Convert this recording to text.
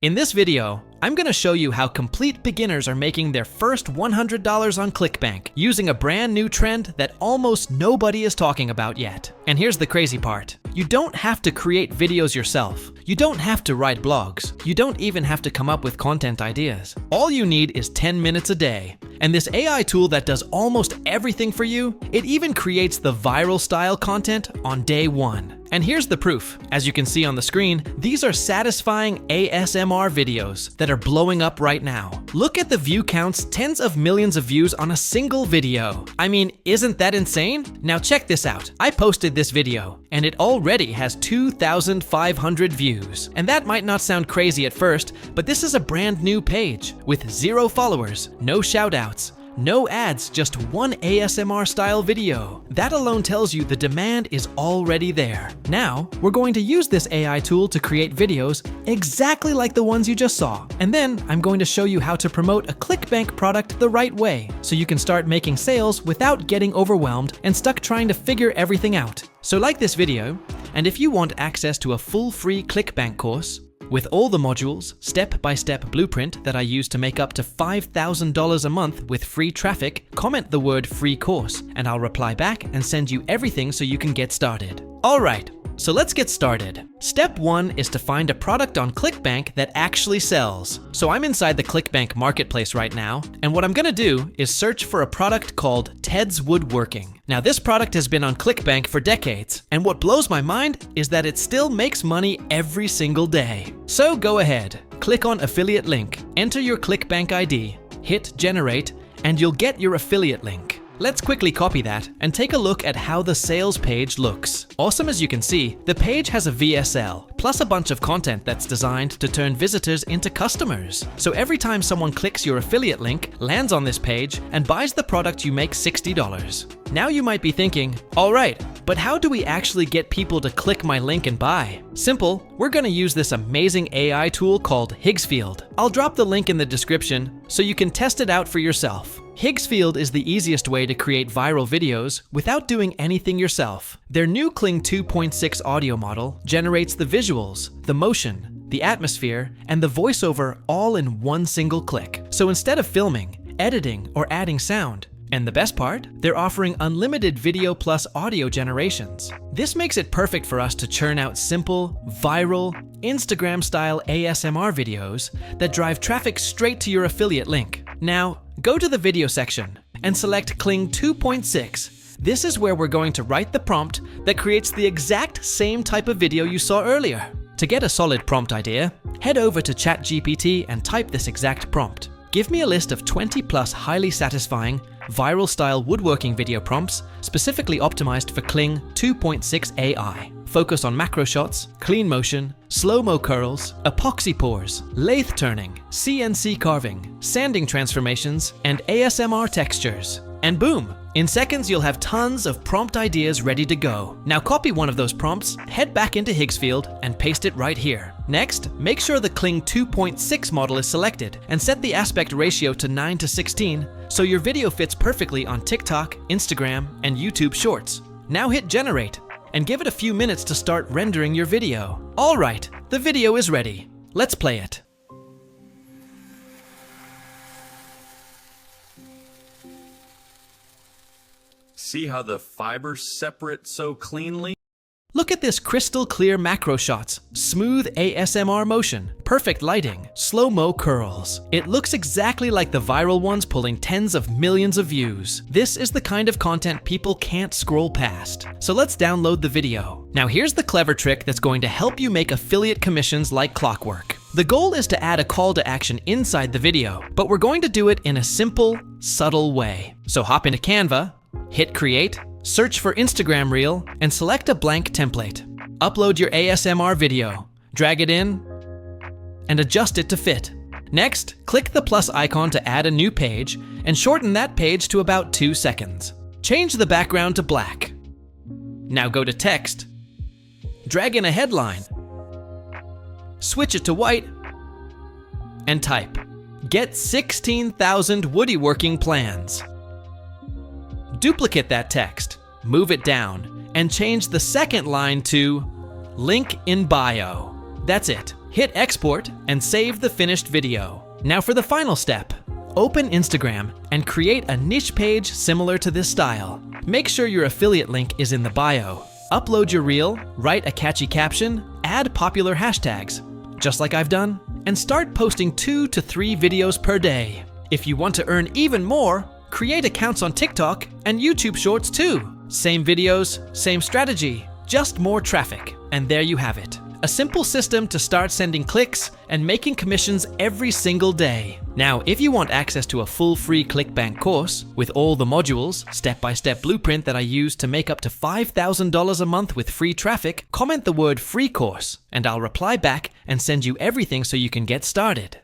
In this video, I'm going to show you how complete beginners are making their first $100 on ClickBank using a brand new trend that almost nobody is talking about yet. And here's the crazy part. You don't have to create videos yourself. You don't have to write blogs. You don't even have to come up with content ideas. All you need is 10 minutes a day. And this AI tool that does almost everything for you, it even creates the viral style content on day one. And here's the proof. As you can see on the screen, these are satisfying ASMR videos that are blowing up right now. Look at the view counts, tens of millions of views on a single video. I mean, isn't that insane? Now check this out. I posted this video, and it already has 2,500 views. And that might not sound crazy at first, but this is a brand new page with 0 followers, no shoutouts, no ads, just one ASMR style video. That alone tells you the demand is already there. Now, we're going to use this AI tool to create videos exactly like the ones you just saw. And then I'm going to show you how to promote a ClickBank product the right way, so you can start making sales without getting overwhelmed and stuck trying to figure everything out. So like this video, and if you want access to a full free ClickBank course, with all the modules, step-by-step blueprint that I use to make up to $5,000 a month with free traffic, comment the word free course, and I'll reply back and send you everything so you can get started. All right, so let's get started. Step 1 is to find a product on ClickBank that actually sells. So I'm inside the ClickBank marketplace right now, and what I'm gonna do is search for a product called Ted's Woodworking. Now this product has been on ClickBank for decades, and what blows my mind is that it still makes money every single day. So go ahead, click on affiliate link, enter your ClickBank ID, hit generate, and you'll get your affiliate link. Let's quickly copy that and take a look at how the sales page looks. Awesome as you can see, the page has a VSL, plus a bunch of content that's designed to turn visitors into customers. So every time someone clicks your affiliate link, lands on this page, and buys the product, you make $60. Now you might be thinking, all right, but how do we actually get people to click my link and buy? Simple, we're gonna use this amazing AI tool called Higgsfield. I'll drop the link in the description so you can test it out for yourself. Higgsfield is the easiest way to create viral videos without doing anything yourself. Their new Kling 2.6 audio model generates the visuals, the motion, the atmosphere, and the voiceover all in one single click. So instead of filming, editing, or adding sound, and the best part, they're offering unlimited video plus audio generations. This makes it perfect for us to churn out simple, viral, Instagram-style ASMR videos that drive traffic straight to your affiliate link. Now, go to the video section and select Kling 2.6. This is where we're going to write the prompt that creates the exact same type of video you saw earlier. To get a solid prompt idea, head over to ChatGPT and type this exact prompt. Give me a list of 20 plus highly satisfying, viral style woodworking video prompts specifically optimized for Kling 2.6 AI. Focus on macro shots, clean motion, slow-mo curls, epoxy pours, lathe turning, CNC carving, sanding transformations, and ASMR textures. And boom! In seconds, you'll have tons of prompt ideas ready to go. Now copy one of those prompts, head back into Higgsfield, and paste it right here. Next, make sure the Kling 2.6 model is selected, and set the aspect ratio to 9:16 so your video fits perfectly on TikTok, Instagram, and YouTube Shorts. Now hit generate, and give it a few minutes to start rendering your video. All right, the video is ready. Let's play it. See how the fibers separate so cleanly? Look at this crystal clear macro shots, smooth ASMR motion, perfect lighting, slow-mo curls. It looks exactly like the viral ones pulling tens of millions of views. This is the kind of content people can't scroll past. So let's download the video. Now here's the clever trick that's going to help you make affiliate commissions like clockwork. The goal is to add a call to action inside the video, but we're going to do it in a simple, subtle way. So hop into Canva, hit create, search for Instagram Reel, and select a blank template. Upload your ASMR video, drag it in, and adjust it to fit. Next, click the plus icon to add a new page, and shorten that page to about 2 seconds. Change the background to black. Now go to text, drag in a headline, switch it to white, and type, "Get 16,000 woodworking plans." Duplicate that text, move it down, and change the second line to "Link in bio." That's it. Hit export and save the finished video. Now for the final step. Open Instagram and create a niche page similar to this style. Make sure your affiliate link is in the bio. Upload your reel, write a catchy caption, add popular hashtags, just like I've done, and start posting 2 to 3 videos per day. If you want to earn even more, create accounts on TikTok and YouTube Shorts too. Same videos, same strategy, just more traffic. And there you have it. A simple system to start sending clicks and making commissions every single day. Now, if you want access to a full free ClickBank course with all the modules, step-by-step blueprint that I use to make up to $5,000 a month with free traffic, comment the word free course and I'll reply back and send you everything so you can get started.